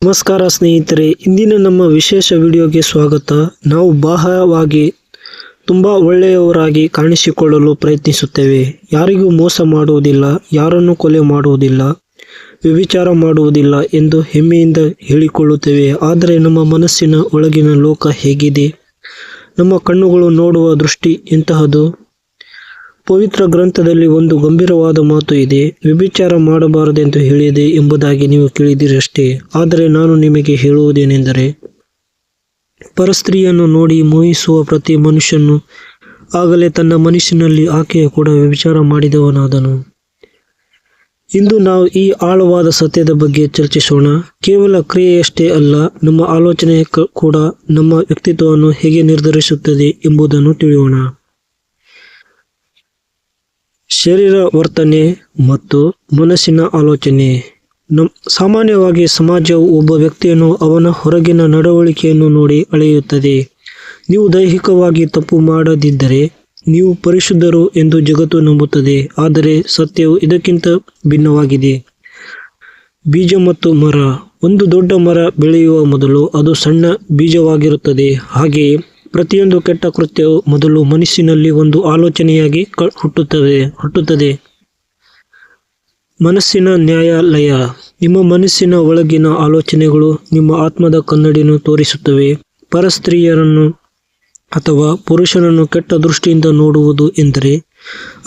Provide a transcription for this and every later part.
ನಮಸ್ಕಾರ ಸ್ನೇಹಿತರೆ, ಇಂದಿನ ನಮ್ಮ ವಿಶೇಷ ವಿಡಿಯೋಗೆ ಸ್ವಾಗತ. ನಾವು ಬಾಹ್ಯವಾಗಿ ತುಂಬ ಒಳ್ಳೆಯವರಾಗಿ ಕಾಣಿಸಿಕೊಳ್ಳಲು ಪ್ರಯತ್ನಿಸುತ್ತೇವೆ. ಯಾರಿಗೂ ಮೋಸ ಮಾಡುವುದಿಲ್ಲ, ಯಾರನ್ನು ಕೊಲೆ ಮಾಡುವುದಿಲ್ಲ, ವ್ಯಭಿಚಾರ ಮಾಡುವುದಿಲ್ಲ ಎಂದು ಹೆಮ್ಮೆಯಿಂದ ಹೇಳಿಕೊಳ್ಳುತ್ತೇವೆ. ಆದರೆ ನಮ್ಮ ಮನಸ್ಸಿನ ಒಳಗಿನ ಲೋಕ ಹೇಗಿದೆ? ನಮ್ಮ ಕಣ್ಣುಗಳು ನೋಡುವ ದೃಷ್ಟಿ ಎಂತಹದು? ಪವಿತ್ರ ಗ್ರಂಥದಲ್ಲಿ ಒಂದು ಗಂಭೀರವಾದ ಮಾತು ಇದೆ. ವ್ಯಭಿಚಾರ ಮಾಡಬಾರದೆಂದು ಹೇಳಿದೆ ಎಂಬುದಾಗಿ ನೀವು ಕೇಳಿದಿರಷ್ಟೇ. ಆದರೆ ನಾನು ನಿಮಗೆ ಹೇಳುವುದೇನೆಂದರೆ, ಪರಸ್ತ್ರೀಯನ್ನು ನೋಡಿ ಮೋಹಿಸುವ ಪ್ರತಿ ಮನುಷ್ಯನು ಆಗಲೇ ತನ್ನ ಮನಸ್ಸಿನಲ್ಲಿ ಆಕೆಯ ಕೂಡ ವ್ಯಭಿಚಾರ ಮಾಡಿದವನಾದನು. ಇಂದು ನಾವು ಈ ಆಳವಾದ ಸತ್ಯದ ಬಗ್ಗೆ ಚರ್ಚಿಸೋಣ. ಕೇವಲ ಕ್ರಿಯೆಯಷ್ಟೇ ಅಲ್ಲ, ನಮ್ಮ ಆಲೋಚನೆ ಕೂಡ ನಮ್ಮ ವ್ಯಕ್ತಿತ್ವವನ್ನು ಹೇಗೆ ನಿರ್ಧರಿಸುತ್ತದೆ ಎಂಬುದನ್ನು ತಿಳಿಯೋಣ. ಶರೀರ ವರ್ತನೆ ಮತ್ತು ಮನಸ್ಸಿನ ಆಲೋಚನೆ. ಸಾಮಾನ್ಯವಾಗಿ ಸಮಾಜವು ಒಬ್ಬ ವ್ಯಕ್ತಿಯನ್ನು ಅವನ ಹೊರಗಿನ ನಡವಳಿಕೆಯನ್ನು ನೋಡಿ ಅಳೆಯುತ್ತದೆ. ನೀವು ದೈಹಿಕವಾಗಿ ತಪ್ಪು ಮಾಡದಿದ್ದರೆ ನೀವು ಪರಿಶುದ್ಧರು ಎಂದು ಜಗತ್ತು ನಂಬುತ್ತದೆ. ಆದರೆ ಸತ್ಯವು ಇದಕ್ಕಿಂತ ಭಿನ್ನವಾಗಿದೆ. ಬೀಜ ಮತ್ತು ಮರ. ಒಂದು ದೊಡ್ಡ ಮರ ಬೆಳೆಯುವ ಮೊದಲು ಅದು ಸಣ್ಣ ಬೀಜವಾಗಿರುತ್ತದೆ. ಹಾಗೆಯೇ ಪ್ರತಿಯೊಂದು ಕೆಟ್ಟ ಕೃತ್ಯವು ಮೊದಲು ಮನಸ್ಸಿನಲ್ಲಿ ಒಂದು ಆಲೋಚನೆಯಾಗಿ ಹುಟ್ಟುತ್ತದೆ. ಮನಸ್ಸಿನ ನ್ಯಾಯಾಲಯ. ನಿಮ್ಮ ಮನಸ್ಸಿನ ಒಳಗಿನ ಆಲೋಚನೆಗಳು ನಿಮ್ಮ ಆತ್ಮದ ಕನ್ನಡಿಯನ್ನು ತೋರಿಸುತ್ತವೆ. ಪರಸ್ತ್ರೀಯರನ್ನು ಅಥವಾ ಪುರುಷನನ್ನು ಕೆಟ್ಟ ದೃಷ್ಟಿಯಿಂದ ನೋಡುವುದು ಎಂದರೆ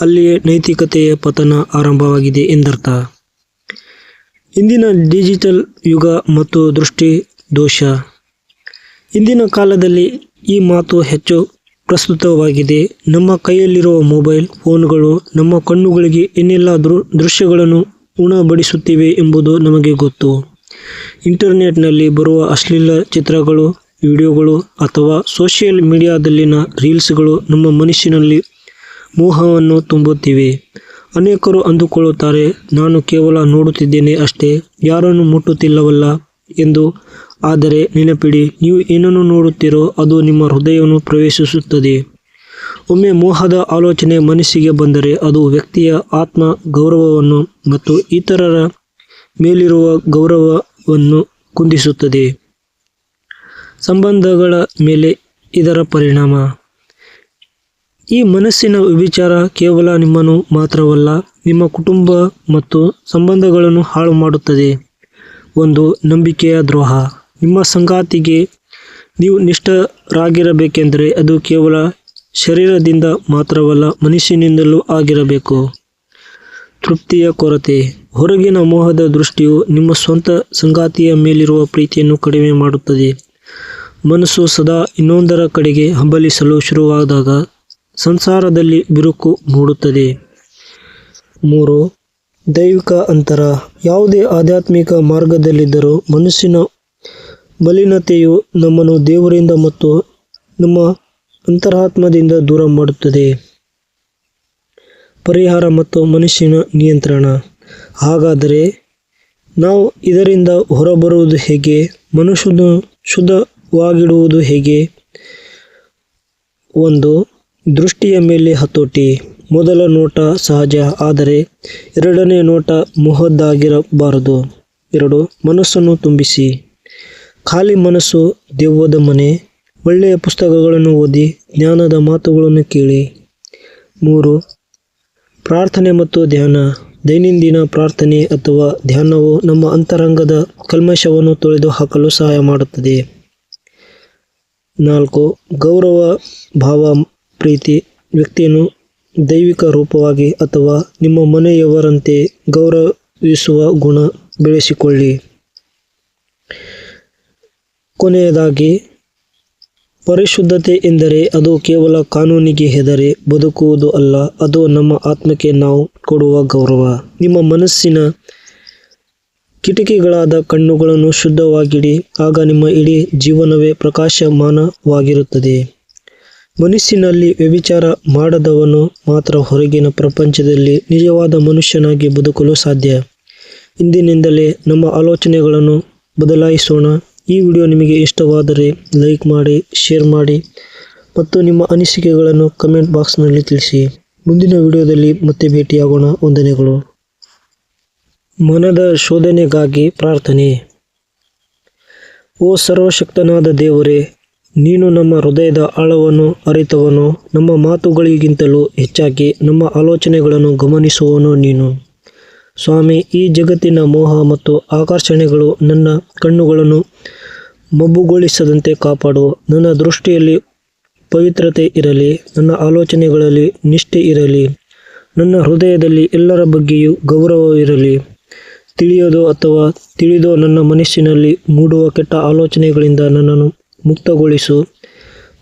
ಅಲ್ಲಿಯೇ ನೈತಿಕತೆಯ ಪತನ ಆರಂಭವಾಗಿದೆ ಎಂದರ್ಥ. ಇಂದಿನ ಡಿಜಿಟಲ್ ಯುಗ ಮತ್ತು ದೃಷ್ಟಿ ದೋಷ. ಇಂದಿನ ಕಾಲದಲ್ಲಿ ಈ ಮಾತು ಹೆಚ್ಚು ಪ್ರಸ್ತುತವಾಗಿದೆ. ನಮ್ಮ ಕೈಯಲ್ಲಿರುವ ಮೊಬೈಲ್ ಫೋನ್ಗಳು ನಮ್ಮ ಕಣ್ಣುಗಳಿಗೆ ಏನೆಲ್ಲ ದೃಶ್ಯಗಳನ್ನು ಉಣಬಡಿಸುತ್ತಿವೆ ಎಂಬುದು ನಮಗೆ ಗೊತ್ತು. ಇಂಟರ್ನೆಟ್ನಲ್ಲಿ ಬರುವ ಅಶ್ಲೀಲ ಚಿತ್ರಗಳು, ವಿಡಿಯೋಗಳು ಅಥವಾ ಸೋಷಿಯಲ್ ಮೀಡಿಯಾದಲ್ಲಿನ ರೀಲ್ಸ್ಗಳು ನಮ್ಮ ಮನಸ್ಸಿನಲ್ಲಿ ಮೋಹವನ್ನು ತುಂಬುತ್ತಿವೆ. ಅನೇಕರು ಅಂದುಕೊಳ್ಳುತ್ತಾರೆ, ನಾನು ಕೇವಲ ನೋಡುತ್ತಿದ್ದೇನೆ ಅಷ್ಟೇ, ಯಾರನ್ನು ಮುಟ್ಟುತ್ತಿಲ್ಲವಲ್ಲ ಎಂದು. ಆದರೆ ನೆನಪಿಡಿ, ನೀವು ಏನನ್ನು ನೋಡುತ್ತೀರೋ ಅದು ನಿಮ್ಮ ಹೃದಯವನ್ನು ಪ್ರವೇಶಿಸುತ್ತದೆ. ಒಮ್ಮೆ ಮೋಹದ ಆಲೋಚನೆ ಮನಸ್ಸಿಗೆ ಬಂದರೆ ಅದು ವ್ಯಕ್ತಿಯ ಆತ್ಮ ಗೌರವವನ್ನು ಮತ್ತು ಇತರರ ಮೇಲಿರುವ ಗೌರವವನ್ನು ಕುಂದಿಸುತ್ತದೆ. ಸಂಬಂಧಗಳ ಮೇಲೆ ಇದರ ಪರಿಣಾಮ. ಈ ಮನಸ್ಸಿನ ವ್ಯಭಿಚಾರ ಕೇವಲ ನಿಮ್ಮನ್ನು ಮಾತ್ರವಲ್ಲ, ನಿಮ್ಮ ಕುಟುಂಬ ಮತ್ತು ಸಂಬಂಧಗಳನ್ನು ಹಾಳು ಮಾಡುತ್ತದೆ. ಒಂದು, ನಂಬಿಕೆಯ ದ್ರೋಹ. ನಿಮ್ಮ ಸಂಗಾತಿಗೆ ನೀವು ನಿಷ್ಠರಾಗಿರಬೇಕೆಂದರೆ ಅದು ಕೇವಲ ಶರೀರದಿಂದ ಮಾತ್ರವಲ್ಲ, ಮನಸ್ಸಿನಿಂದಲೂ ಆಗಿರಬೇಕು. ತೃಪ್ತಿಯ ಕೊರತೆ. ಹೊರಗಿನ ಮೋಹದ ದೃಷ್ಟಿಯು ನಿಮ್ಮ ಸ್ವಂತ ಸಂಗಾತಿಯ ಮೇಲಿರುವ ಪ್ರೀತಿಯನ್ನು ಕಡಿಮೆ ಮಾಡುತ್ತದೆ. ಮನಸ್ಸು ಸದಾ ಇನ್ನೊಂದರ ಕಡೆಗೆ ಹಂಬಲಿಸಲು ಶುರುವಾದಾಗ ಸಂಸಾರದಲ್ಲಿ ಬಿರುಕು ಮೂಡುತ್ತದೆ. 3. ದೈವಿಕ ಅಂತರ. ಯಾವುದೇ ಆಧ್ಯಾತ್ಮಿಕ ಮಾರ್ಗದಲ್ಲಿದ್ದರೂ ಮನಸ್ಸಿನ ಮಲಿನತೆಯು ನಮ್ಮನ್ನು ದೇವರಿಂದ ಮತ್ತು ನಮ್ಮ ಅಂತರಾತ್ಮದಿಂದ ದೂರ ಮಾಡುತ್ತದೆ. ಪರಿಹಾರ ಮತ್ತು ಮನಸ್ಸಿನ ನಿಯಂತ್ರಣ. ಹಾಗಾದರೆ ನಾವು ಇದರಿಂದ ಹೊರಬರುವುದು ಹೇಗೆ? ಮನಸ್ಸನ್ನು ಶುದ್ಧವಾಗಿಡುವುದು ಹೇಗೆ? 1. ದೃಷ್ಟಿಯ ಮೇಲೆ ಹತೋಟಿ. ಮೊದಲ ನೋಟ ಸಹಜ, ಆದರೆ ಎರಡನೇ ನೋಟ ಮೋಹದ್ದಾಗಿರಬಾರದು. 2. ಮನಸ್ಸನ್ನು ತುಂಬಿಸಿ. ಖಾಲಿ ಮನಸ್ಸು ದೆವ್ವದ ಮನೆ. ಒಳ್ಳೆಯ ಪುಸ್ತಕಗಳನ್ನು ಓದಿ, ಜ್ಞಾನದ ಮಾತುಗಳನ್ನು ಕೇಳಿ. 3. ಪ್ರಾರ್ಥನೆ ಮತ್ತು ಧ್ಯಾನ. ದೈನಂದಿನ ಪ್ರಾರ್ಥನೆ ಅಥವಾ ಧ್ಯಾನವು ನಮ್ಮ ಅಂತರಂಗದ ಕಲ್ಮಶವನ್ನು ತೊಳೆದು ಹಾಕಲು ಸಹಾಯ ಮಾಡುತ್ತದೆ. 4. ಗೌರವ ಭಾವ ಪ್ರೀತಿ. ವ್ಯಕ್ತಿಯನ್ನು ದೈವಿಕ ರೂಪವಾಗಿ ಅಥವಾ ನಿಮ್ಮ ಮನೆಯವರಂತೆ ಗೌರವಿಸುವ ಗುಣ ಬೆಳೆಸಿಕೊಳ್ಳಿ. ಕೊನೆಯದಾಗಿ, ಪರಿಶುದ್ಧತೆ ಎಂದರೆ ಅದು ಕೇವಲ ಕಾನೂನಿಗೆ ಹೆದರಿ ಬದುಕುವುದು ಅಲ್ಲ, ಅದು ನಮ್ಮ ಆತ್ಮಕ್ಕೆ ನಾವು ಕೊಡುವ ಗೌರವ. ನಿಮ್ಮ ಮನಸ್ಸಿನ ಕಿಟಕಿಗಳಾದ ಕಣ್ಣುಗಳನ್ನು ಶುದ್ಧವಾಗಿಡಿ, ಆಗ ನಿಮ್ಮ ಇಡೀ ಜೀವನವೇ ಪ್ರಕಾಶಮಾನವಾಗಿರುತ್ತದೆ. ಮನಸ್ಸಿನಲ್ಲಿ ವ್ಯಭಿಚಾರ ಮಾಡದವನು ಮಾತ್ರ ಹೊರಗಿನ ಪ್ರಪಂಚದಲ್ಲಿ ನಿಜವಾದ ಮನುಷ್ಯನಾಗಿ ಬದುಕಲು ಸಾಧ್ಯ. ಇಂದಿನಿಂದಲೇ ನಮ್ಮ ಆಲೋಚನೆಗಳನ್ನು ಬದಲಾಯಿಸೋಣ. ಈ ವಿಡಿಯೋ ನಿಮಗೆ ಇಷ್ಟವಾದರೆ ಲೈಕ್ ಮಾಡಿ, ಶೇರ್ ಮಾಡಿ ಮತ್ತು ನಿಮ್ಮ ಅನಿಸಿಕೆಗಳನ್ನು ಕಮೆಂಟ್ ಬಾಕ್ಸ್ನಲ್ಲಿ ತಿಳಿಸಿ. ಮುಂದಿನ ವಿಡಿಯೋದಲ್ಲಿ ಮತ್ತೆ ಭೇಟಿಯಾಗೋಣ. ವಂದನೆಗಳು. ಮನದ ಶೋಧನೆಗಾಗಿ ಪ್ರಾರ್ಥನೆ. ಓ ಸರ್ವಶಕ್ತನಾದ ದೇವರೇ, ನೀನು ನಮ್ಮ ಹೃದಯದ ಆಳವನ್ನು ಅರಿತವನು. ನಮ್ಮ ಮಾತುಗಳಿಗಿಂತಲೂ ಹೆಚ್ಚಾಗಿ ನಮ್ಮ ಆಲೋಚನೆಗಳನ್ನು ಗಮನಿಸುವವನು ನೀನು. ಸ್ವಾಮಿ, ಈ ಜಗತ್ತಿನ ಮೋಹ ಮತ್ತು ಆಕರ್ಷಣೆಗಳು ನನ್ನ ಕಣ್ಣುಗಳನ್ನು ಮಬ್ಬುಗೊಳಿಸದಂತೆ ಕಾಪಾಡು. ನನ್ನ ದೃಷ್ಟಿಯಲ್ಲಿ ಪವಿತ್ರತೆ ಇರಲಿ, ನನ್ನ ಆಲೋಚನೆಗಳಲ್ಲಿ ನಿಷ್ಠೆ ಇರಲಿ, ನನ್ನ ಹೃದಯದಲ್ಲಿ ಎಲ್ಲರ ಬಗ್ಗೆಯೂ ಗೌರವವಿರಲಿ. ತಿಳಿಯೋದು ಅಥವಾ ತಿಳಿದೋ ನನ್ನ ಮನಸ್ಸಿನಲ್ಲಿ ಮೂಡುವ ಕೆಟ್ಟ ಆಲೋಚನೆಗಳಿಂದ ನನ್ನನ್ನು ಮುಕ್ತಗೊಳಿಸು.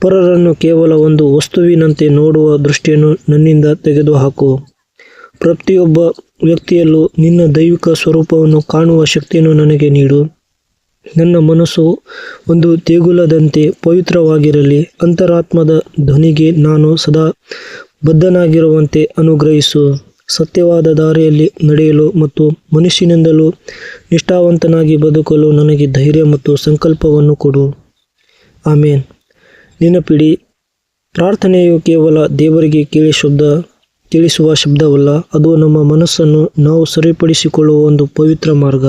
ಪರರನ್ನು ಕೇವಲ ಒಂದು ವಸ್ತುವಿನಂತೆ ನೋಡುವ ದೃಷ್ಟಿಯನ್ನು ನನ್ನಿಂದ ತೆಗೆದುಹಾಕು. ಪ್ರತಿಯೊಬ್ಬ ವ್ಯಕ್ತಿಯಲ್ಲೂ ನಿನ್ನ ದೈವಿಕ ಸ್ವರೂಪವನ್ನು ಕಾಣುವ ಶಕ್ತಿಯನ್ನು ನನಗೆ ನೀಡು. ನನ್ನ ಮನಸ್ಸು ಒಂದು ದೇಗುಲದಂತೆ ಪವಿತ್ರವಾಗಿರಲಿ. ಅಂತರಾತ್ಮದ ಧ್ವನಿಗೆ ನಾನು ಸದಾ ಬದ್ಧನಾಗಿರುವಂತೆ ಅನುಗ್ರಹಿಸು. ಸತ್ಯವಾದ ದಾರಿಯಲ್ಲಿ ನಡೆಯಲು ಮತ್ತು ಮನುಷ್ಯನಿಂದಲೂ ನಿಷ್ಠಾವಂತನಾಗಿ ಬದುಕಲು ನನಗೆ ಧೈರ್ಯ ಮತ್ತು ಸಂಕಲ್ಪವನ್ನು ಕೊಡು. ಆಮೇನ್. ನೆನಪಿಡಿ, ಪ್ರಾರ್ಥನೆಯು ಕೇವಲ ದೇವರಿಗೆ ಕೇಳಿಸುವ ಶಬ್ದವಲ್ಲ, ಅದು ನಮ್ಮ ಮನಸ್ಸನ್ನು ನಾವು ಸರಿಪಡಿಸಿಕೊಳ್ಳುವ ಒಂದು ಪವಿತ್ರ ಮಾರ್ಗ.